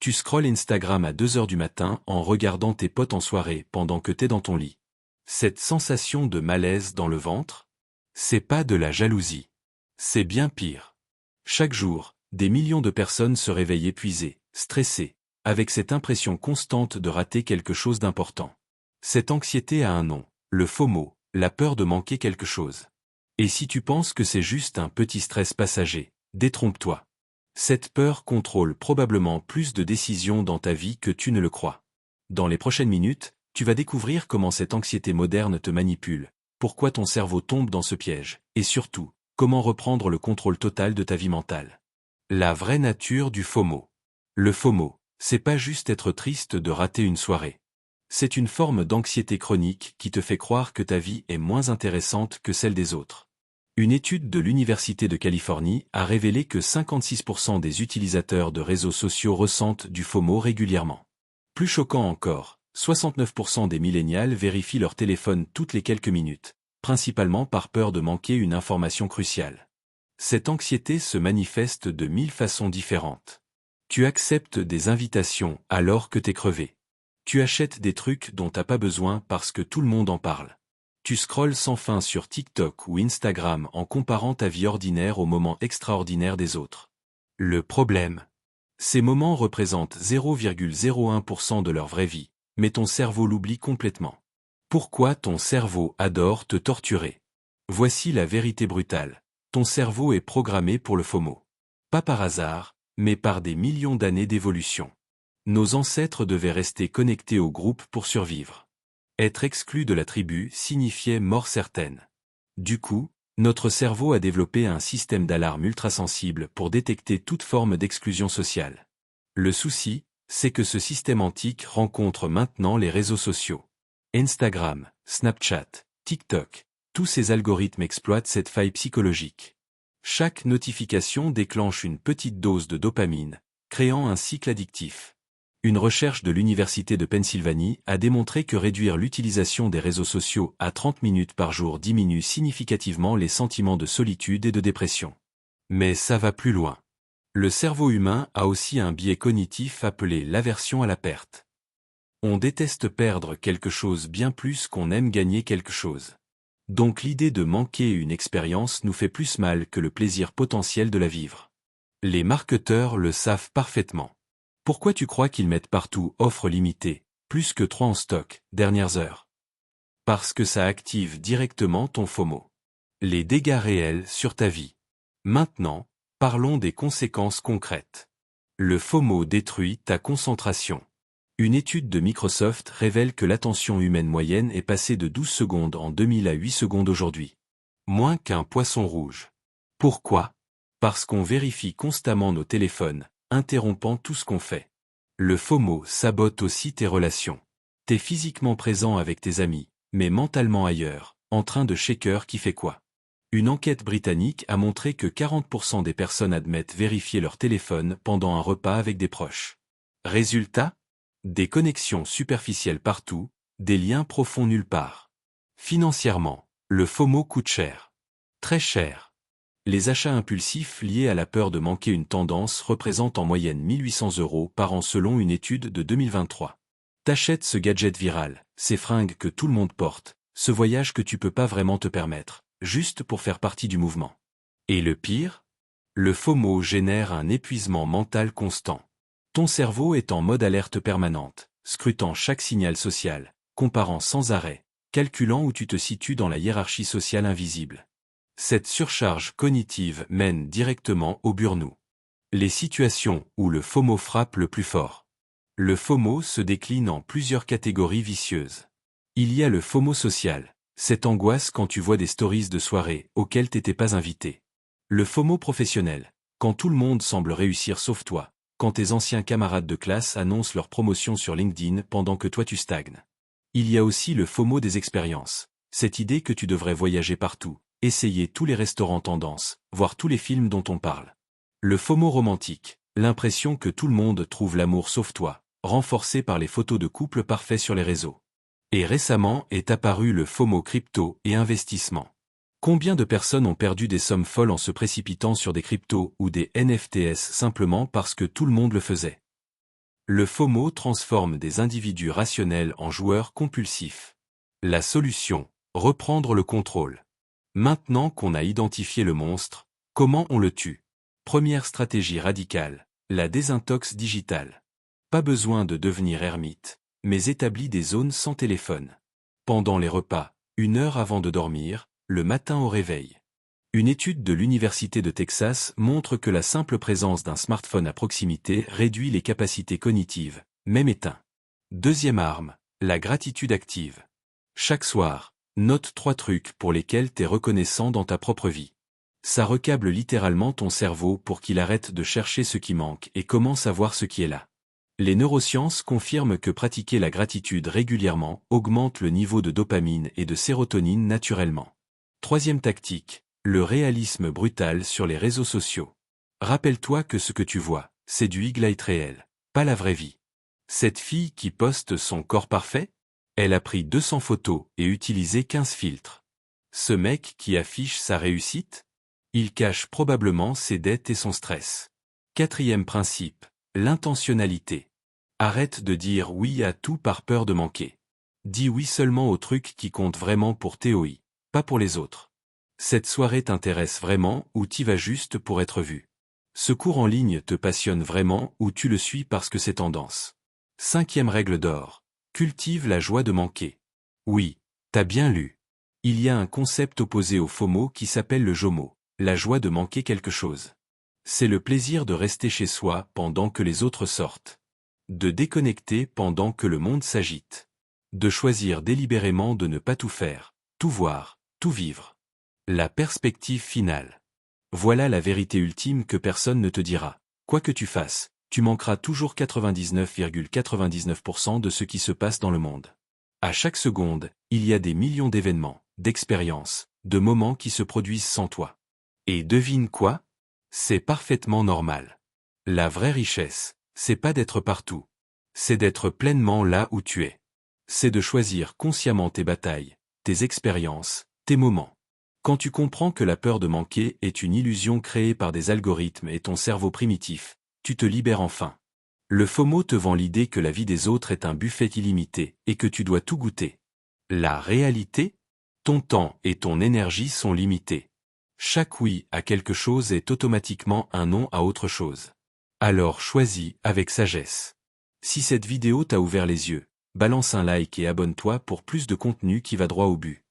Tu scrolles Instagram à 2 heures du matin en regardant tes potes en soirée pendant que t'es dans ton lit. Cette sensation de malaise dans le ventre? C'est pas de la jalousie. C'est bien pire. Chaque jour, des millions de personnes se réveillent épuisées, stressées, avec cette impression constante de rater quelque chose d'important. Cette anxiété a un nom, le FOMO, la peur de manquer quelque chose. Et si tu penses que c'est juste un petit stress passager, détrompe-toi. Cette peur contrôle probablement plus de décisions dans ta vie que tu ne le crois. Dans les prochaines minutes, tu vas découvrir comment cette anxiété moderne te manipule, pourquoi ton cerveau tombe dans ce piège, et surtout, comment reprendre le contrôle total de ta vie mentale. La vraie nature du FOMO. Le FOMO, c'est pas juste être triste de rater une soirée. C'est une forme d'anxiété chronique qui te fait croire que ta vie est moins intéressante que celle des autres. Une étude de l'Université de Californie a révélé que 56% des utilisateurs de réseaux sociaux ressentent du FOMO régulièrement. Plus choquant encore, 69% des millénials vérifient leur téléphone toutes les quelques minutes, principalement par peur de manquer une information cruciale. Cette anxiété se manifeste de 1000 façons différentes. Tu acceptes des invitations alors que t'es crevé. Tu achètes des trucs dont t'as pas besoin parce que tout le monde en parle. Tu scrolles sans fin sur TikTok ou Instagram en comparant ta vie ordinaire aux moments extraordinaires des autres. Le problème. Ces moments représentent 0,01% de leur vraie vie, mais ton cerveau l'oublie complètement. Pourquoi ton cerveau adore te torturer? Voici la vérité brutale. Ton cerveau est programmé pour le FOMO. Pas par hasard, mais par des millions d'années d'évolution. Nos ancêtres devaient rester connectés au groupe pour survivre. Être exclu de la tribu signifiait mort certaine. Du coup, notre cerveau a développé un système d'alarme ultrasensible pour détecter toute forme d'exclusion sociale. Le souci, c'est que ce système antique rencontre maintenant les réseaux sociaux. Instagram, Snapchat, TikTok, tous ces algorithmes exploitent cette faille psychologique. Chaque notification déclenche une petite dose de dopamine, créant un cycle addictif. Une recherche de l'Université de Pennsylvanie a démontré que réduire l'utilisation des réseaux sociaux à 30 minutes par jour diminue significativement les sentiments de solitude et de dépression. Mais ça va plus loin. Le cerveau humain a aussi un biais cognitif appelé l'aversion à la perte. On déteste perdre quelque chose bien plus qu'on aime gagner quelque chose. Donc l'idée de manquer une expérience nous fait plus mal que le plaisir potentiel de la vivre. Les marketeurs le savent parfaitement. Pourquoi tu crois qu'ils mettent partout offres limitées, plus que 3 en stock, dernières heures? Parce que ça active directement ton FOMO. Les dégâts réels sur ta vie. Maintenant, parlons des conséquences concrètes. Le FOMO détruit ta concentration. Une étude de Microsoft révèle que l'attention humaine moyenne est passée de 12 secondes en 2000 à 8 secondes aujourd'hui. Moins qu'un poisson rouge. Pourquoi? Parce qu'on vérifie constamment nos téléphones, interrompant tout ce qu'on fait. Le FOMO sabote aussi tes relations. T'es physiquement présent avec tes amis, mais mentalement ailleurs, en train de shaker qui fait quoi. Une enquête britannique a montré que 40% des personnes admettent vérifier leur téléphone pendant un repas avec des proches. Résultat? Des connexions superficielles partout, des liens profonds nulle part. Financièrement, le FOMO coûte cher. Très cher. Les achats impulsifs liés à la peur de manquer une tendance représentent en moyenne 1800 € par an selon une étude de 2023. T'achètes ce gadget viral, ces fringues que tout le monde porte, ce voyage que tu peux pas vraiment te permettre, juste pour faire partie du mouvement. Et le pire? Le FOMO génère un épuisement mental constant. Ton cerveau est en mode alerte permanente, scrutant chaque signal social, comparant sans arrêt, calculant où tu te situes dans la hiérarchie sociale invisible. Cette surcharge cognitive mène directement au burn-out. Les situations où le FOMO frappe le plus fort. Le FOMO se décline en plusieurs catégories vicieuses. Il y a le FOMO social, cette angoisse quand tu vois des stories de soirée auxquelles t'étais pas invité. Le FOMO professionnel, quand tout le monde semble réussir sauf toi, quand tes anciens camarades de classe annoncent leur promotion sur LinkedIn pendant que toi tu stagnes. Il y a aussi le FOMO des expériences, cette idée que tu devrais voyager partout, essayer tous les restaurants tendance, voir tous les films dont on parle. Le FOMO romantique, l'impression que tout le monde trouve l'amour sauf toi, renforcé par les photos de couples parfaits sur les réseaux. Et récemment est apparu le FOMO crypto et investissement. Combien de personnes ont perdu des sommes folles en se précipitant sur des cryptos ou des NFTs simplement parce que tout le monde le faisait? Le FOMO transforme des individus rationnels en joueurs compulsifs. La solution, reprendre le contrôle. Maintenant qu'on a identifié le monstre, comment on le tue? Première stratégie radicale, la désintox digitale. Pas besoin de devenir ermite, mais établis des zones sans téléphone. Pendant les repas, 1 heure avant de dormir, le matin au réveil. Une étude de l'Université de Texas montre que la simple présence d'un smartphone à proximité réduit les capacités cognitives, même éteint. Deuxième arme, la gratitude active. Chaque soir, note 3 trucs pour lesquels t'es reconnaissant dans ta propre vie. Ça recable littéralement ton cerveau pour qu'il arrête de chercher ce qui manque et commence à voir ce qui est là. Les neurosciences confirment que pratiquer la gratitude régulièrement augmente le niveau de dopamine et de sérotonine naturellement. Troisième tactique, le réalisme brutal sur les réseaux sociaux. Rappelle-toi que ce que tu vois, c'est du highlight réel, pas la vraie vie. Cette fille qui poste son corps parfait? Elle a pris 200 photos et utilisé 15 filtres. Ce mec qui affiche sa réussite? Il cache probablement ses dettes et son stress. Quatrième principe, l'intentionnalité. Arrête de dire oui à tout par peur de manquer. Dis oui seulement aux trucs qui comptent vraiment pour TOI, pas pour les autres. Cette soirée t'intéresse vraiment ou t'y vas juste pour être vu? Ce cours en ligne te passionne vraiment ou tu le suis parce que c'est tendance? Cinquième règle d'or. Cultive la joie de manquer. Oui, t'as bien lu. Il y a un concept opposé au FOMO qui s'appelle le JOMO, la joie de manquer quelque chose. C'est le plaisir de rester chez soi pendant que les autres sortent. De déconnecter pendant que le monde s'agite. De choisir délibérément de ne pas tout faire, tout voir, tout vivre. La perspective finale. Voilà la vérité ultime que personne ne te dira. Quoi que tu fasses, tu manqueras toujours 99,99% de ce qui se passe dans le monde. À chaque seconde, il y a des millions d'événements, d'expériences, de moments qui se produisent sans toi. Et devine quoi? C'est parfaitement normal. La vraie richesse, c'est pas d'être partout. C'est d'être pleinement là où tu es. C'est de choisir consciemment tes batailles, tes expériences, tes moments. Quand tu comprends que la peur de manquer est une illusion créée par des algorithmes et ton cerveau primitif, tu te libères enfin. Le FOMO te vend l'idée que la vie des autres est un buffet illimité et que tu dois tout goûter. La réalité? Ton temps et ton énergie sont limités. Chaque oui à quelque chose est automatiquement un non à autre chose. Alors choisis avec sagesse. Si cette vidéo t'a ouvert les yeux, balance un like et abonne-toi pour plus de contenu qui va droit au but.